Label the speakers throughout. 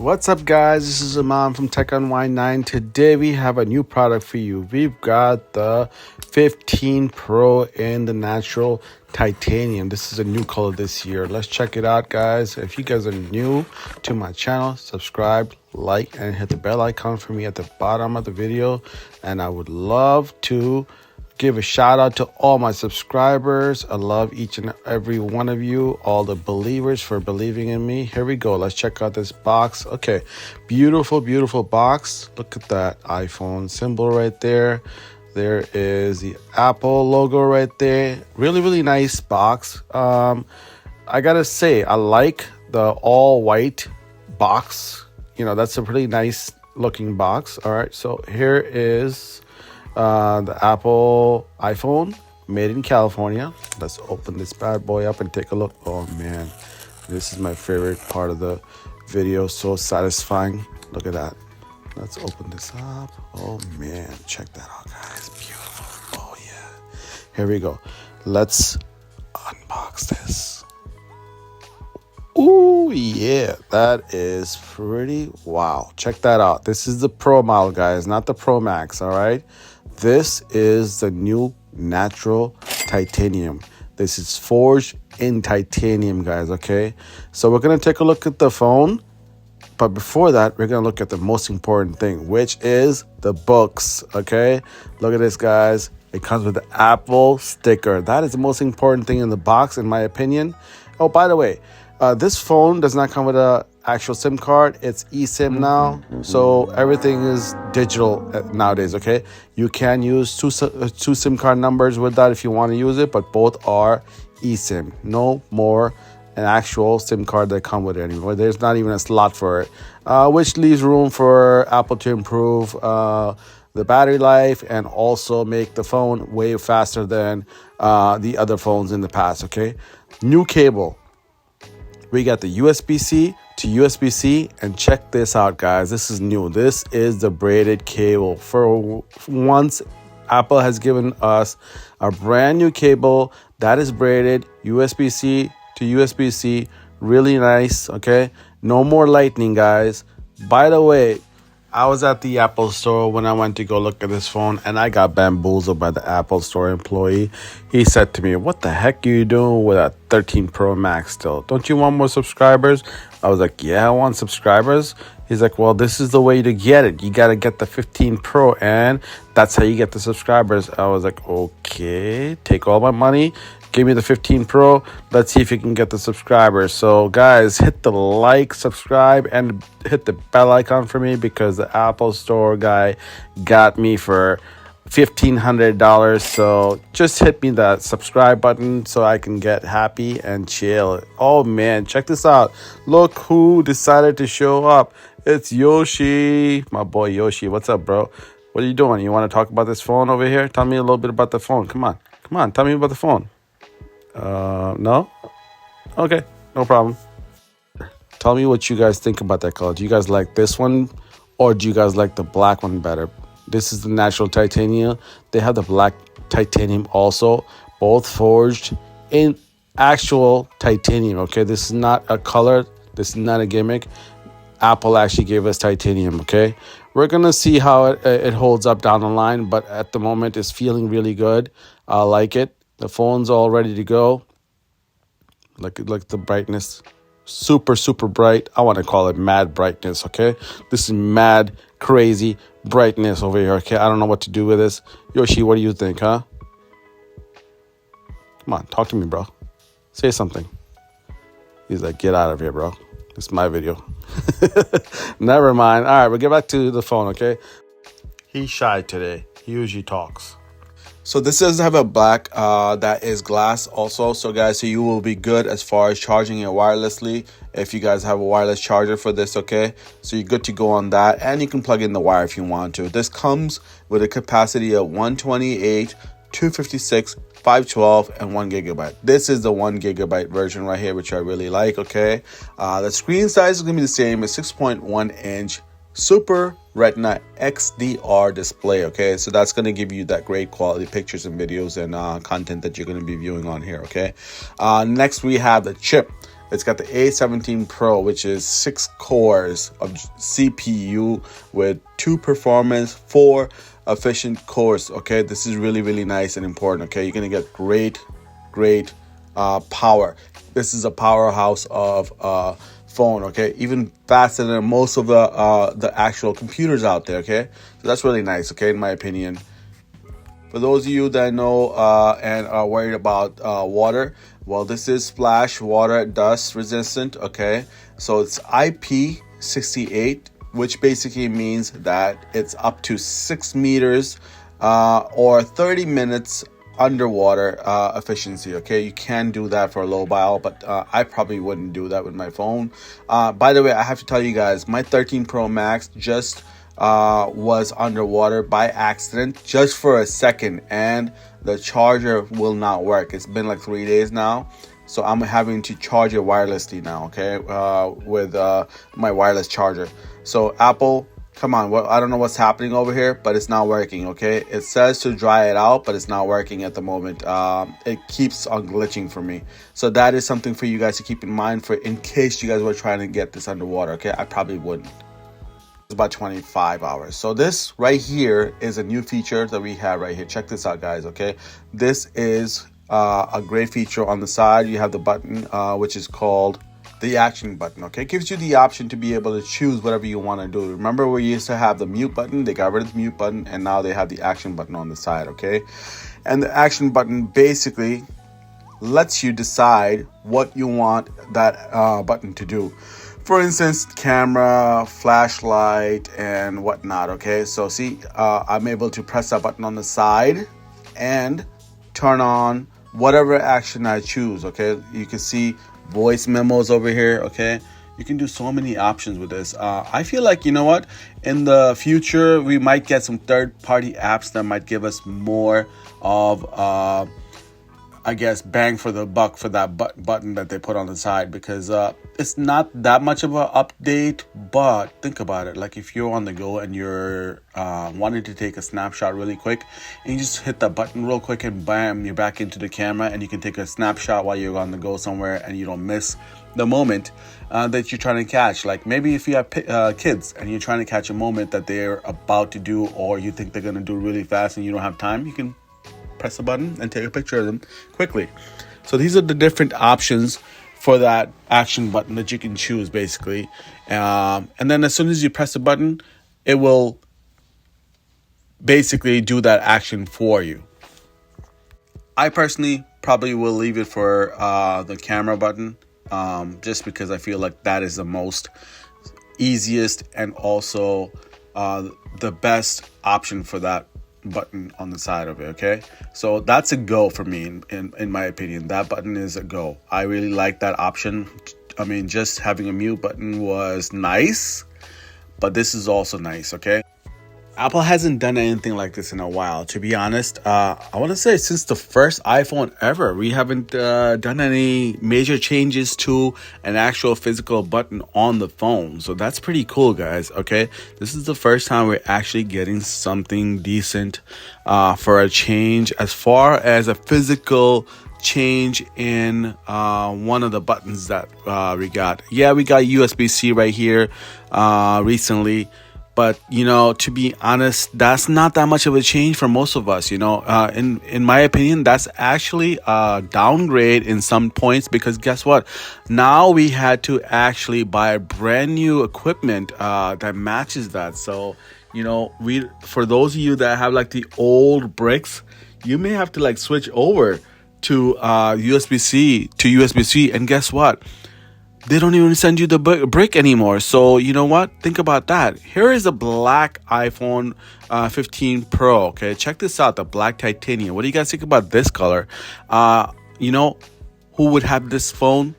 Speaker 1: What's up, guys? This is Imam from Tech Unwind 9. Today we have a new product for you. We've got the 15 Pro in the natural titanium. This is a new color this year. Let's check it out, guys. If you guys are new to my channel, subscribe, like, and hit the bell icon for me at the bottom of the video. And I would love to give a shout out to all my subscribers. I love each and every one of you, all the believers, for believing in me. Here we go. Let's check out this box. Okay, beautiful box. Look at that iPhone symbol right there. There is the Apple logo right there. Really nice box. I gotta say, I like the all white box. You know, that's a pretty nice looking box. All right, so here is the Apple iPhone made in California. Let's open this bad boy up and take a look. Oh man, this is my favorite part of the video. So satisfying. Look at that. Let's open this up. Oh man, check that out, guys. Beautiful. Oh yeah. Here we go. Let's unbox this. Ooh yeah, that is pretty wow. Check that out. This is the Pro model, guys, not the Pro Max. All right. This is the new natural titanium. This is forged in titanium, guys, okay? So we're going to take a look at the phone. But before that, we're going to look at the most important thing, which is the books, okay? Look at this, guys. It comes with the Apple sticker. That is the most important thing in the box, in my opinion. Oh, by the way, this phone does not come with a actual SIM card. It's eSIM now, so everything is digital nowadays. Okay, you can use two SIM card numbers with that if you want to use it, but both are eSIM. No more an actual SIM card that come with it anymore. There's not even a slot for it, which leaves room for Apple to improve the battery life and also make the phone way faster than the other phones in the past. Okay, new cable. We got the USB-C to USB-C, and check this out, guys. This is new. This is the braided cable. For once, Apple has given us a brand new cable that is braided, USB-C to USB-C. Really nice, okay? No more lightning, guys. By the way, I was at the Apple store when I went to go look at this phone, and I got bamboozled by the Apple store employee. He said to me, "What the heck are you doing with a 13 Pro Max still? Don't you want more subscribers?" I was like, "Yeah, I want subscribers." He's like, "Well, this is the way to get it. You got to get the 15 Pro, and that's how you get the subscribers." I was like, "Okay, take all my money. Give me the 15 Pro. Let's see if you can get the subscribers." So, guys, hit the like, subscribe, and hit the bell icon for me, because the Apple Store guy got me for $1,500. So just hit me that subscribe button so I can get happy and chill. Oh, man, check this out. Look who decided to show up. It's Yoshi, my boy Yoshi. What's up, bro? What are you doing? You want to talk about this phone over here? Tell me a little bit about the phone. Come on, tell me about the phone. No? Okay, no problem. Tell me what you guys think about that color. Do you guys like this one, or do you guys like the black one better? This is the natural titanium. They have the black titanium also, both forged in actual titanium, okay? This is not a color. This is not a gimmick. Apple actually gave us titanium, okay? We're going to see how it holds up down the line, but at the moment, it's feeling really good. I like it. The phone's all ready to go. Look at the brightness. Super bright. I want to call it mad brightness, okay? This is mad, crazy brightness over here, okay? I don't know what to do with this. Yoshi, what do you think, huh? Come on, talk to me, bro. Say something. He's like, "Get out of here, bro. This is my video." Never mind. All right, we'll get back to the phone, okay? He's shy today. He usually talks. So this does have a black that is glass also. So guys, so you will be good as far as charging it wirelessly if you guys have a wireless charger for this, okay? So you're good to go on that, and you can plug in the wire if you want to. This comes with a capacity of 128, 256, 512, and 1 gigabyte. This is the 1 gigabyte version right here, which I really like, okay? The screen size is going to be the same. It's 6.1 inch Super Retina XDR display, okay? So that's going to give you that great quality pictures and videos and content that you're going to be viewing on here, okay? Next, we have the chip. It's got the A17 Pro, which is 6 cores of CPU with 2 performance, 4 efficient cores. Okay, this is really, really nice and important. Okay, you're gonna get great power. This is a powerhouse of phone. Okay, even faster than most of the actual computers out there. Okay, so that's really nice. Okay, in my opinion. For those of you that know and are worried about water, well, this is splash water dust resistant. Okay, so it's IP68, which basically means that it's up to 6 meters or 30 minutes underwater efficiency. Okay, you can do that for a low bile, but I probably wouldn't do that with my phone. By the way, I have to tell you guys, my 13 Pro Max just was underwater by accident just for a second, and the charger will not work. It's been like 3 days now, so I'm having to charge it wirelessly now. Okay, with my wireless charger. So Apple, come on, well, I don't know what's happening over here, but it's not working. Okay, it says to dry it out, but it's not working at the moment. It keeps on glitching for me. So that is something for you guys to keep in mind for in case you guys were trying to get this underwater. Okay, I probably wouldn't. It's about 25 hours. So this right here is a new feature that we have right here. Check this out, guys. Okay, this is a great feature. On the side you have the button which is called the action button. Okay, it gives you the option to be able to choose whatever you want to do. Remember, we used to have the mute button, they got rid of the mute button, and now they have the action button on the side. Okay, and the action button basically lets you decide what you want that button to do. For instance, camera, flashlight, and whatnot. Okay, so see, I'm able to press that button on the side and turn on whatever action I choose. Okay, you can see voice memos over here. Okay, you can do so many options with this. I feel like, you know what, in the future we might get some third-party apps that might give us more of I guess bang for the buck for that button that they put on the side, because it's not that much of an update. But think about it, like if you're on the go and you're wanting to take a snapshot really quick, and you just hit that button real quick and bam, you're back into the camera, and you can take a snapshot while you're on the go somewhere, and you don't miss the moment that you're trying to catch. Like maybe if you have kids and you're trying to catch a moment that they're about to do, or you think they're going to do really fast and you don't have time, you can press a button and take a picture of them quickly. So these are the different options for that action button that you can choose basically, and then as soon as you press the button, it will basically do that action for you. I personally probably will leave it for the camera button, just because I feel like that is the most easiest and also the best option for that button on the side of it. Okay, so that's a go for me. In my opinion, that button is a go. I really like that option. I mean, just having a mute button was nice, but this is also nice. Okay, Apple hasn't done anything like this in a while, to be honest. I want to say since the first iPhone ever, we haven't done any major changes to an actual physical button on the phone. So that's pretty cool, guys. Okay, this is the first time we're actually getting something decent for a change as far as a physical change in one of the buttons that we got. Yeah, we got USB-C right here recently. But, you know, to be honest, that's not that much of a change for most of us. You know, in my opinion, that's actually a downgrade in some points, because guess what? Now we had to actually buy brand new equipment that matches that. So, you know, for those of you that have like the old bricks, you may have to like switch over to USB-C to USB-C. And guess what? They don't even send you the brick anymore. So you know what? Think about that. Here is a black iPhone 15 Pro. Okay, check this out. The black titanium. What do you guys think about this color? You know, who would have this phone?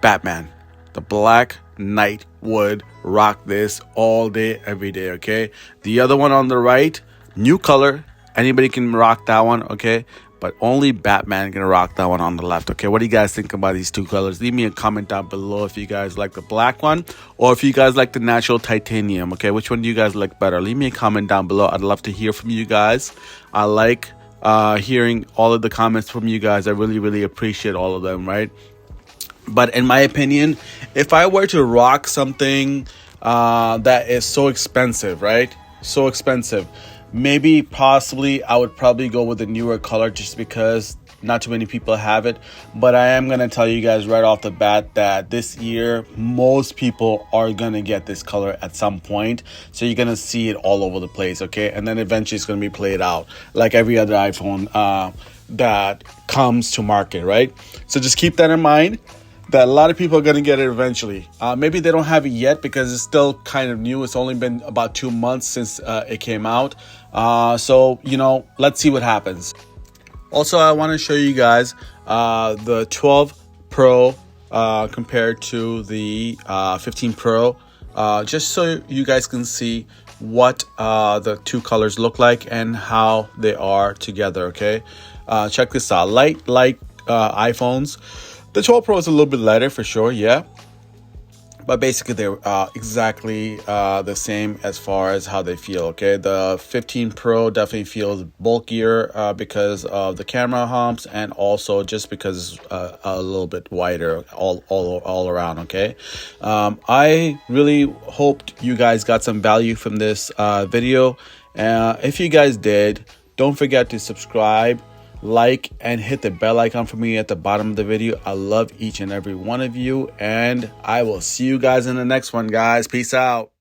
Speaker 1: Batman. The Black Knight would rock this all day, every day. Okay. The other one on the right, new color. Anybody can rock that one. Okay. But only Batman can rock that one on the left. Okay, what do you guys think about these two colors? Leave me a comment down below if you guys like the black one or if you guys like the natural titanium. Okay, which one do you guys like better? Leave me a comment down below. I'd love to hear from you guys. I like hearing all of the comments from you guys. I really, really appreciate all of them, right? But in my opinion, if I were to rock something that is so expensive, right? So expensive, maybe possibly I would probably go with a newer color just because not too many people have it. But I am going to tell you guys right off the bat that this year, most people are going to get this color at some point. So you're going to see it all over the place, okay? And then eventually it's going to be played out like every other iPhone that comes to market, right? So just keep that in mind, that a lot of people are going to get it eventually. Maybe they don't have it yet because it's still kind of new. It's only been about 2 months since it came out. So, let's see what happens. Also, I want to show you guys the 12 Pro compared to the 15 Pro, just so you guys can see what the two colors look like and how they are together, okay? Check this out. Light iPhones. The 12 Pro is a little bit lighter for sure, yeah. But basically, they're exactly the same as far as how they feel, okay? The 15 Pro definitely feels bulkier because of the camera humps and also just because it's a little bit wider all around, okay? I really hoped you guys got some value from this video. If you guys did, don't forget to subscribe, like, and hit the bell icon for me at the bottom of the video. I love each and every one of you, and I will see you guys in the next one, guys. Peace out.